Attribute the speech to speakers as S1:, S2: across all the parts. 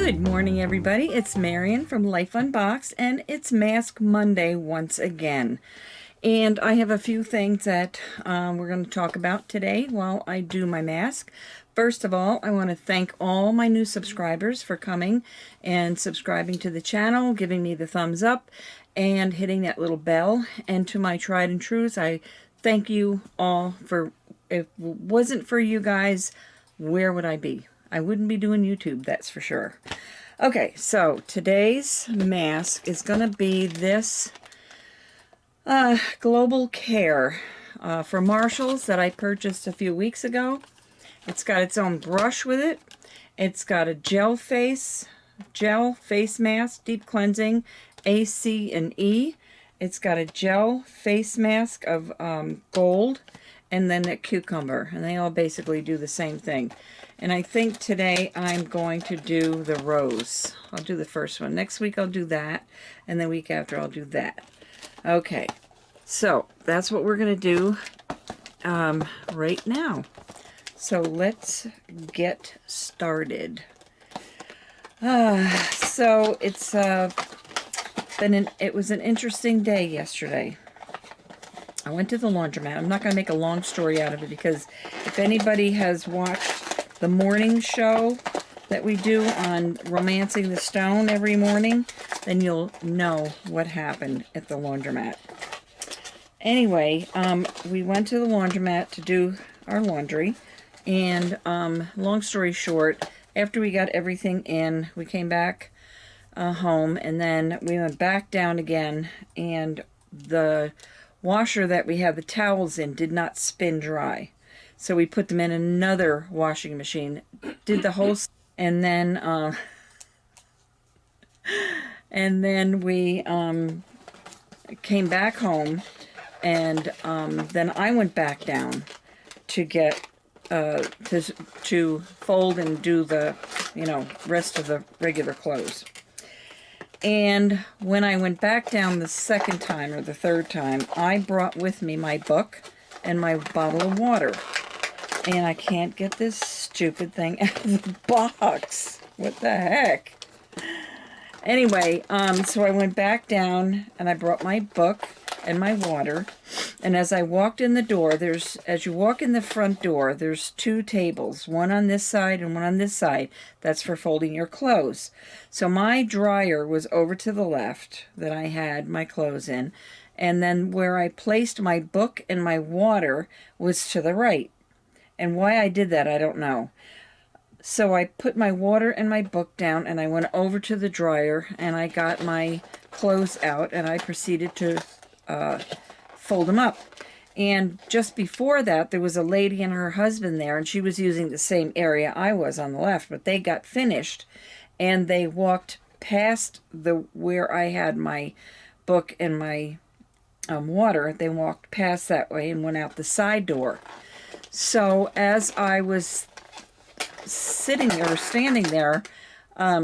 S1: Good morning, everybody. It's Marion from Life Unboxed, and it's Mask Monday once again. And I have a few things that we're going to talk about today while I do my mask. First of all, I want to thank all my new subscribers for coming and subscribing to the channel, giving me the thumbs up, and hitting that little bell. And to my tried and trues, I thank you all for, if it wasn't for you guys, where would I be? I wouldn't be doing YouTube, that's for sure. Okay, so today's mask is going to be this Global Care for Marshalls that I purchased a few weeks ago. It's got its own brush with it. It's got a gel face mask, deep cleansing, A, C, and E. It's got a gel face mask of gold, and then a cucumber, and they all basically do the same thing. And I think today I'm going to do the rose. I'll do the first one. Next week I'll do that, and the week after I'll do that. Okay, so that's what we're going to do right now. So let's get started. So it's it was an interesting day yesterday. I went to the laundromat. I'm not going to make a long story out of it because if anybody has watched the morning show that we do on Romancing the Stone every morning, then you'll know what happened at the laundromat. Anyway, we went to the laundromat to do our laundry, and long story short, after we got everything in, we came back home, and then we went back down again, and the washer that we had the towels in did not spin dry. So we put them in another washing machine, did the whole, and then we came back home, and then I went back down to get to fold and do the rest of the regular clothes. And when I went back down the second time or the third time, I brought with me my book and my bottle of water. And I can't get this stupid thing out of the box. What the heck? Anyway, so I went back down and I brought my book and my water. And as I walked in the door, as you walk in the front door, there's two tables, one on this side and one on this side. That's for folding your clothes. So my dryer was over to the left that I had my clothes in. And then where I placed my book and my water was to the right. And why I did that, I don't know. So I put my water and my book down, and I went over to the dryer, and I got my clothes out, and I proceeded to fold them up. And just before that, there was a lady and her husband there, and she was using the same area I was on the left, but they got finished, and they walked past where I had my book and my water. They walked past that way and went out the side door. So as I was standing there,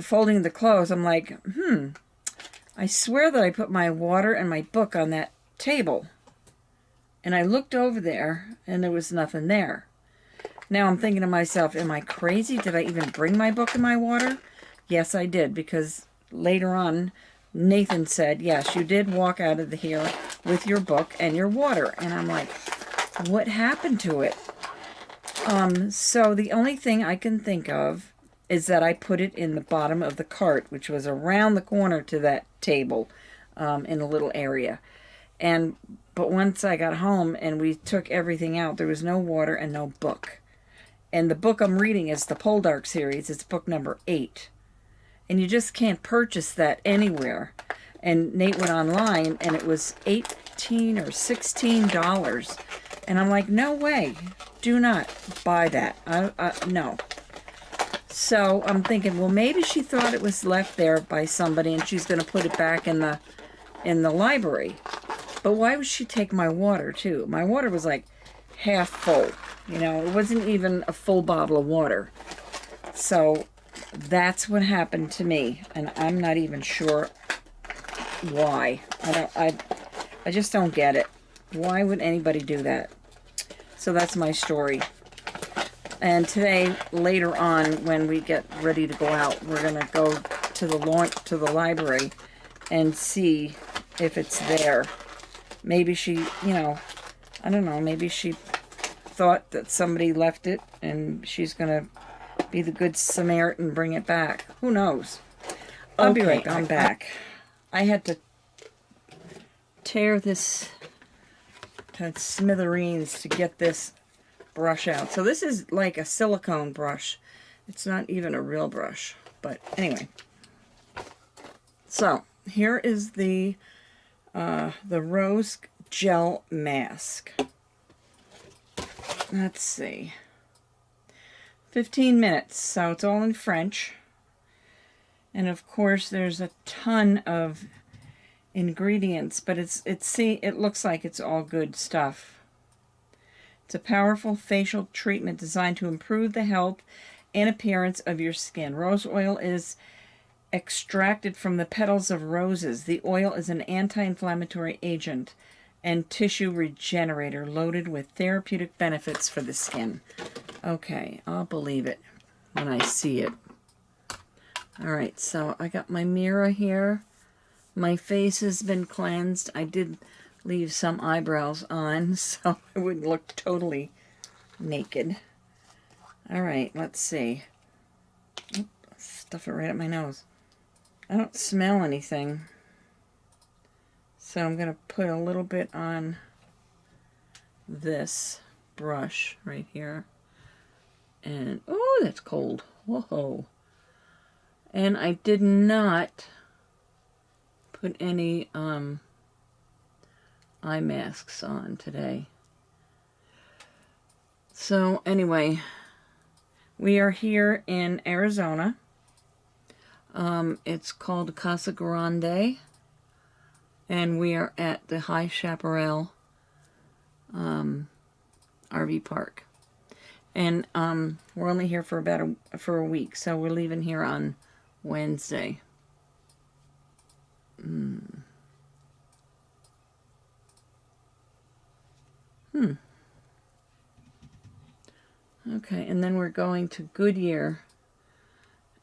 S1: folding the clothes, I'm like, I swear that I put my water and my book on that table. And I looked over there, and there was nothing there. Now I'm thinking to myself, am I crazy? Did I even bring my book and my water? Yes, I did, because later on, Nathan said, yes, you did walk out of here with your book and your water. And I'm like, what happened to it? So the only thing I can think of is that I put it in the bottom of the cart, which was around the corner to that table, in a little area. But once I got home and we took everything out, there was no water and no book. And the book I'm reading is the Poldark series. It's book number 8. And you just can't purchase that anywhere. And Nate went online, and it was $18 or $16. And I'm like, no way. Do not buy that. No. So I'm thinking, well, maybe she thought it was left there by somebody, and she's going to put it back in the library. But why would she take my water, too? My water was like half full. It wasn't even a full bottle of water. So that's what happened to me, and I'm not even sure why. I just don't get it. Why would anybody do that? So that's my story. And today, later on, when we get ready to go out, we're going to go to the library and see if it's there. Maybe she, you know, I don't know, maybe she thought that somebody left it and she's going to be the good Samaritan and bring it back. Who knows? I'll be right back. I'm back. I had to tear this to smithereens to get this brush out. So this is like a silicone brush. It's not even a real brush. But anyway. So here is the rose gel mask. Let's see. 15 minutes. So it's all in French. And of course there's a ton of ingredients, but it looks like it's all good stuff. It's a powerful facial treatment designed to improve the health and appearance of your skin. Rose oil is extracted from the petals of roses. The oil is an anti-inflammatory agent and tissue regenerator loaded with therapeutic benefits for the skin. Okay, I'll believe it when I see it. Alright, so I got my mirror here. My face has been cleansed. I did leave some eyebrows on, so I wouldn't look totally naked. Alright, let's see. Oop, stuff it right up my nose. I don't smell anything. So I'm going to put a little bit on this brush right here. And, oh, that's cold. Whoa. And I did not put any eye masks on today. So anyway, we are here in Arizona. It's called Casa Grande, and we are at the High Chaparral RV park. And we're only here for about a week, so we're leaving here on Wednesday. Okay, and then we're going to Goodyear,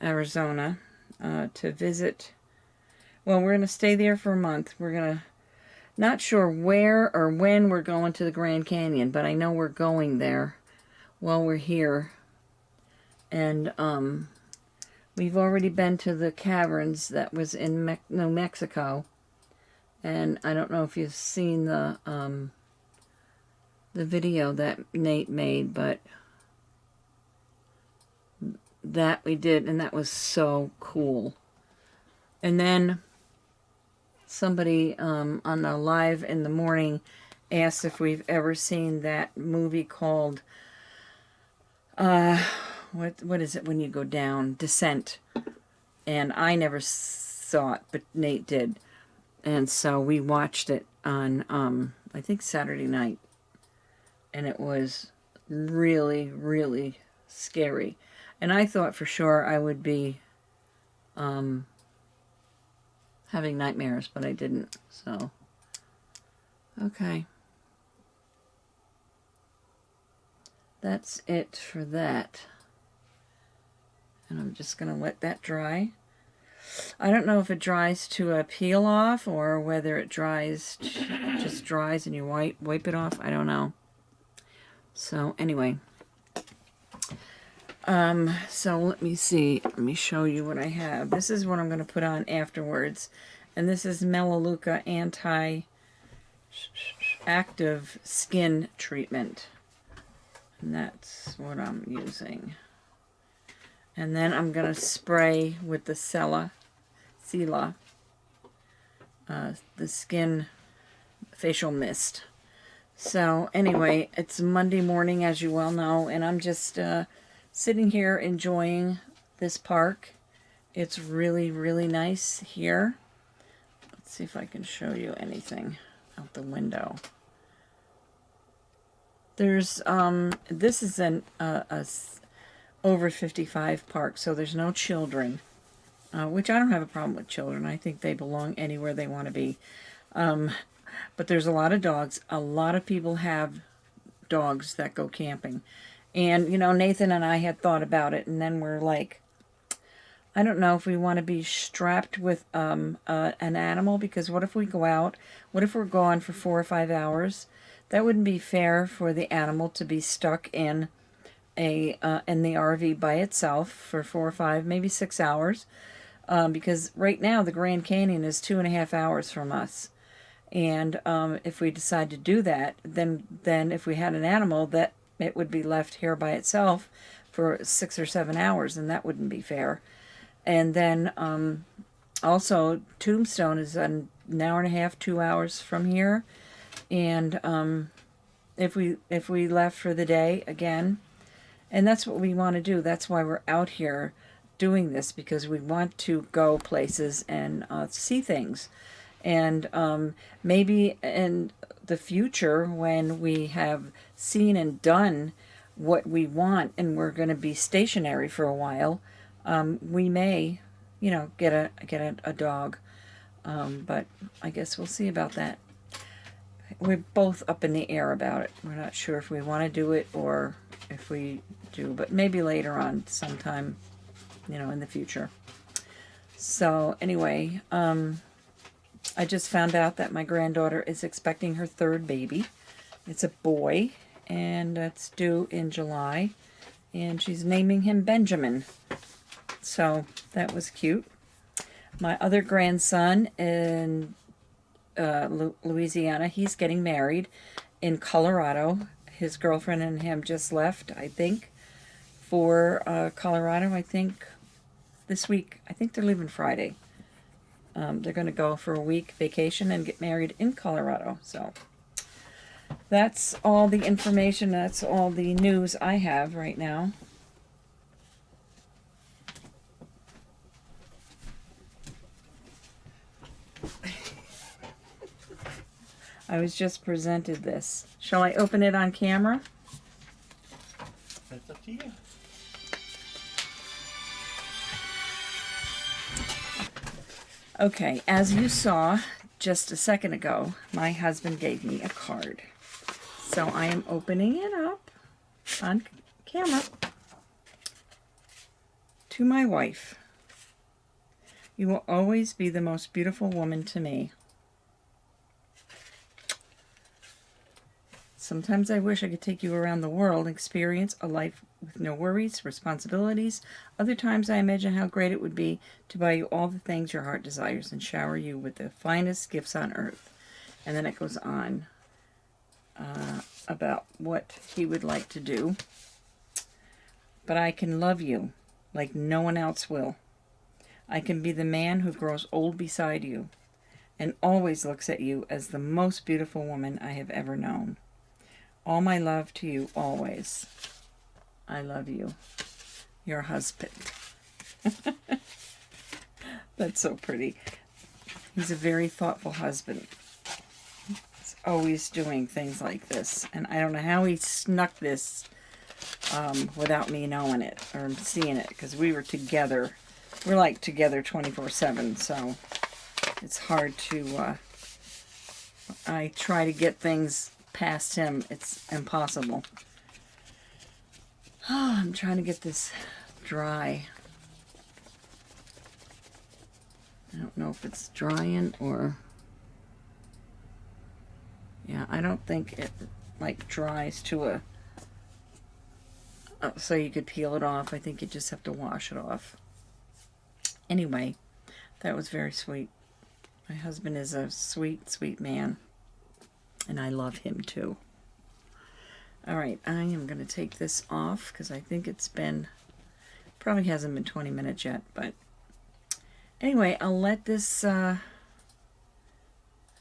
S1: Arizona, to visit. Well, we're going to stay there for a month. We're going to, not sure where or when we're going to the Grand Canyon, but I know we're going there while we're here. And we've already been to the caverns that was in New Mexico. And I don't know if you've seen the video that Nate made, but that we did, and that was so cool. And then somebody on a live in the morning asked if we've ever seen that movie called what is it when you go down? Descent. And I never saw it, but Nate did. And so we watched it on I think Saturday night. And it was really, really scary. And I thought for sure I would be having nightmares, but I didn't. So, okay. That's it for that. And I'm just going to let that dry. I don't know if it dries to a peel off or whether it dries, just dries and you wipe it off. I don't know. So anyway. So let me see. Let me show you what I have. This is what I'm going to put on afterwards. And this is Melaleuca Anti-Active Skin Treatment. And that's what I'm using. And then I'm going to spray with the Sela, the skin facial mist. So anyway, it's Monday morning, as you well know, and I'm just sitting here enjoying this park. It's really, really nice here. Let's see if I can show you anything out the window. There's this is an over 55 park, so there's no children, which I don't have a problem with children. I think they belong anywhere they want to be. But there's a lot of dogs. A lot of people have dogs that go camping. And, you know, Nathan and I had thought about it, and then we're like, I don't know if we want to be strapped with an animal, because what if we go out? What if we're gone for 4 or 5 hours? That wouldn't be fair for the animal to be stuck in in the RV by itself for 4 or 5, maybe 6 hours. Because right now the Grand Canyon is 2.5 hours from us. And if we decide to do that, then if we had an animal, that it would be left here by itself for 6 or 7 hours, and that wouldn't be fair. And then also Tombstone is an hour and a half, 2 hours from here. And if we left for the day again, and that's what we want to do. That's why we're out here doing this, because we want to go places and see things. And maybe in the future, when we have seen and done what we want and we're going to be stationary for a while, we may, you know, get a dog. But I guess we'll see about that. We're both up in the air about it. We're not sure if we want to do it or if we do, but maybe later on sometime, you know, in the future. So anyway, I just found out that my granddaughter is expecting her 3rd baby. It's a boy, and it's due in July, and she's naming him Benjamin. So that was cute. My other grandson in Louisiana, he's getting married in Colorado. His girlfriend and him just left, I think, for Colorado, I think, this week. I think they're leaving Friday. They're going to go for a week vacation and get married in Colorado. So that's all the information, that's all the news I have right now. I was just presented this. Shall I open it on camera?
S2: That's up to you.
S1: Okay, as you saw just a second ago, my husband gave me a card. So I am opening it up on camera. To my wife. You will always be the most beautiful woman to me. Sometimes I wish I could take you around the world and experience a life with no worries, responsibilities. Other times I imagine how great it would be to buy you all the things your heart desires and shower you with the finest gifts on earth. And then it goes on about what he would like to do. But I can love you like no one else will. I can be the man who grows old beside you and always looks at you as the most beautiful woman I have ever known. All my love to you always. I love you. Your husband. That's so pretty. He's a very thoughtful husband. He's always doing things like this. And I don't know how he snuck this without me knowing it or seeing it, because we were together. We're like together 24/7, so it's hard to... I try to get things past him. It's impossible. Oh, I'm trying to get this dry. I don't know if it's drying or... Yeah, I don't think it like dries to a... so you could peel it off. I think you just have to wash it off. Anyway, that was very sweet. My husband is a sweet, sweet man. And I love him too. Alright, I am going to take this off because I think it's been... Probably hasn't been 20 minutes yet, but... Anyway, I'll let this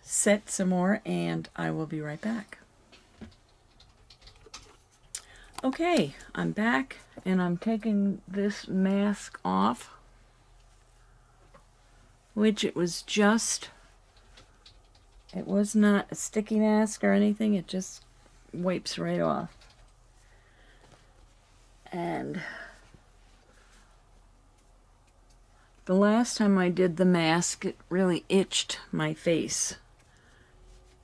S1: set some more and I will be right back. Okay, I'm back and I'm taking this mask off. Which it was just... It was not a sticky mask or anything. It just wipes right off. And the last time I did the mask, it really itched my face.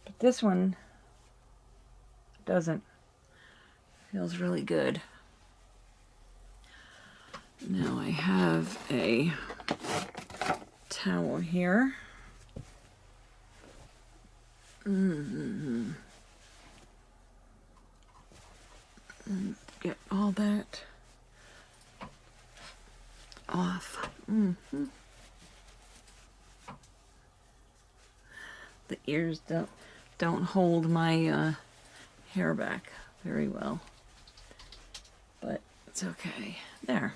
S1: But this one doesn't. Feels really good. Now I have a towel here. Get all that off. The ears don't hold my hair back very well, but it's okay. There.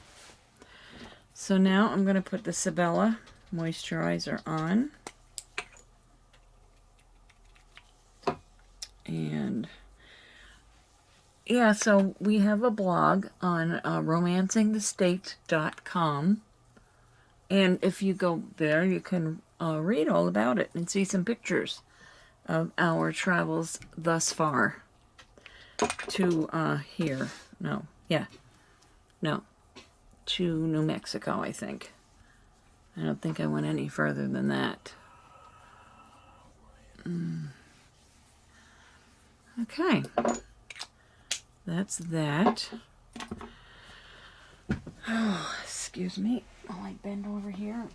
S1: So now I'm going to put the Sabella moisturizer on. And yeah, so we have a blog on romancingthestate.com. And if you go there, you can read all about it and see some pictures of our travels thus far to here. No, to New Mexico, I think. I don't think I went any further than that. Okay, that's that. Oh, excuse me while I bend over here,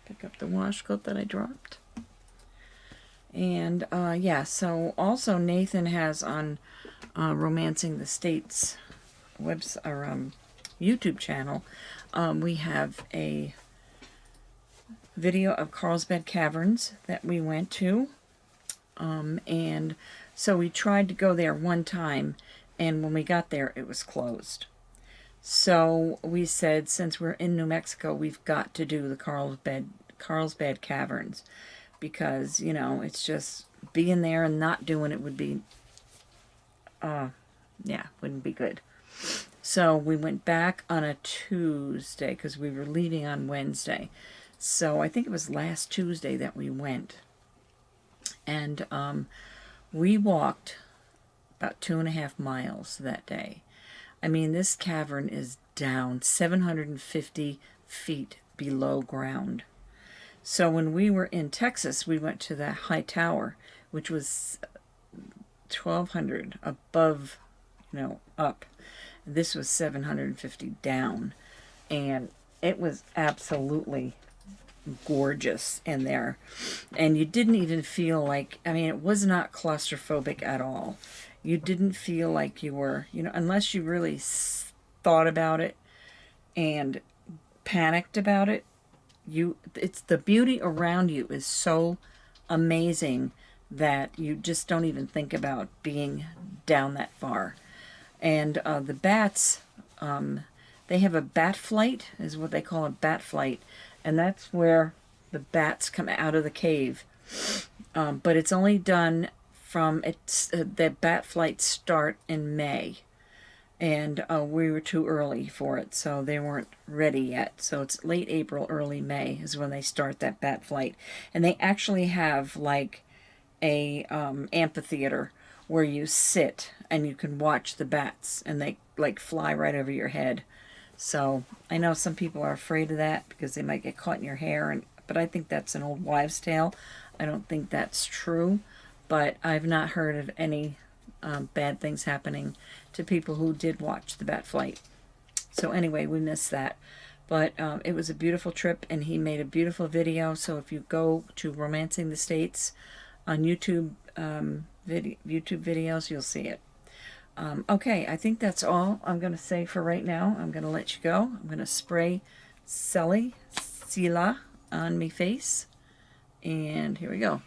S1: pick up the washcloth that I dropped. And yeah, so also Nathan has on Romancing the States website or YouTube channel, we have a video of Carlsbad Caverns that we went to, and so we tried to go there one time, and when we got there it was closed. So we said, since we're in New Mexico, we've got to do the Carlsbad Caverns, because, you know, it's just being there and not doing it would be yeah, wouldn't be good. So we went back on a Tuesday because we were leaving on Wednesday. So I think it was last Tuesday that we went. And we walked about 2.5 miles that day. I mean, this cavern is down 750 feet below ground. So when we were in Texas, we went to the high tower, which was 1,200 above, you know, up. This was 750 down, and it was absolutely gorgeous in there. And you didn't even feel like, I mean, it was not claustrophobic at all. You didn't feel like you were, you know, unless you really thought about it and panicked about it. It's the beauty around you is so amazing that you just don't even think about being down that far. And the bats, they have a bat flight, is what they call a bat flight, and that's where the bats come out of the cave. But it's only done from, the bat flights start in May, and we were too early for it, so they weren't ready yet. So it's late April, early May is when they start that bat flight. And they actually have like a amphitheater where you sit and you can watch the bats, and they like fly right over your head. So I know some people are afraid of that because they might get caught in your hair, but I think that's an old wives' tale. I don't think that's true, but I've not heard of any bad things happening to people who did watch the bat flight. So anyway, we missed that. But it was a beautiful trip, and he made a beautiful video. So if you go to Romancing the States on YouTube, YouTube videos, you'll see it. Okay, I think that's all I'm going to say for right now. I'm going to let you go. I'm going to spray Sila on me face. And here we go.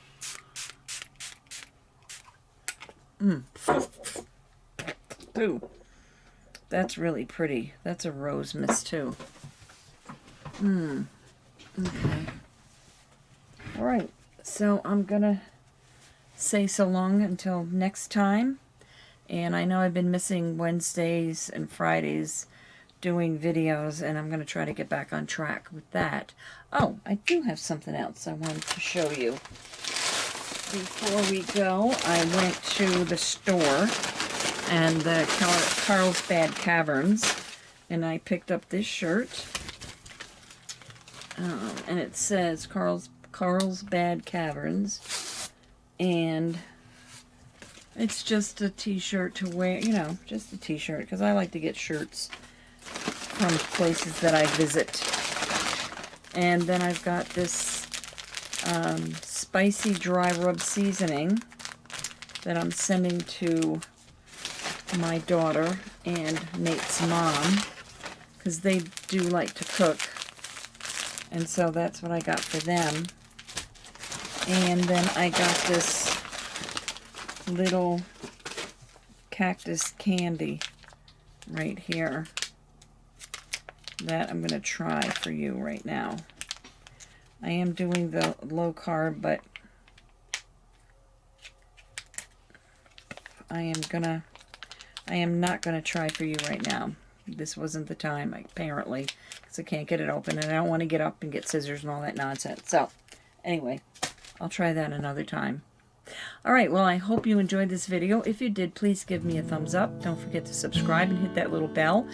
S1: Ooh, that's really pretty. That's a rose mist too. Okay. All right, so I'm gonna say so long until next time. And I know I've been missing Wednesdays and Fridays doing videos, and I'm gonna try to get back on track with that. Oh, I do have something else I wanted to show you. Before we go, I went to the store and the Carlsbad Caverns, and I picked up this shirt. And it says Carlsbad Caverns, and it's just a t-shirt to wear, you know, just a t-shirt, because I like to get shirts from places that I visit. And then I've got this spicy dry rub seasoning that I'm sending to my daughter and Nate's mom, because they do like to cook. And so that's what I got for them. And then I got this little cactus candy right here that I'm going to try for you right now. I am doing the low carb, but I am not going to try for you right now. This wasn't the time, apparently, because I can't get it open, and I don't want to get up and get scissors and all that nonsense. So, anyway, I'll try that another time. Alright, well, I hope you enjoyed this video. If you did, please give me a thumbs up. Don't forget to subscribe and hit that little bell,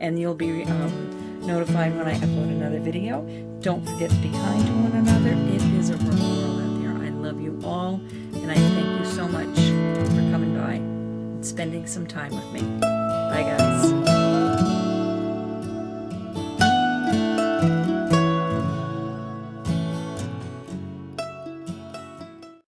S1: and you'll be notified when I upload another video. Don't forget to be kind to one another. It is a rough world out there. I love you all, and I thank you so much for coming by and spending some time with me. Bye, guys.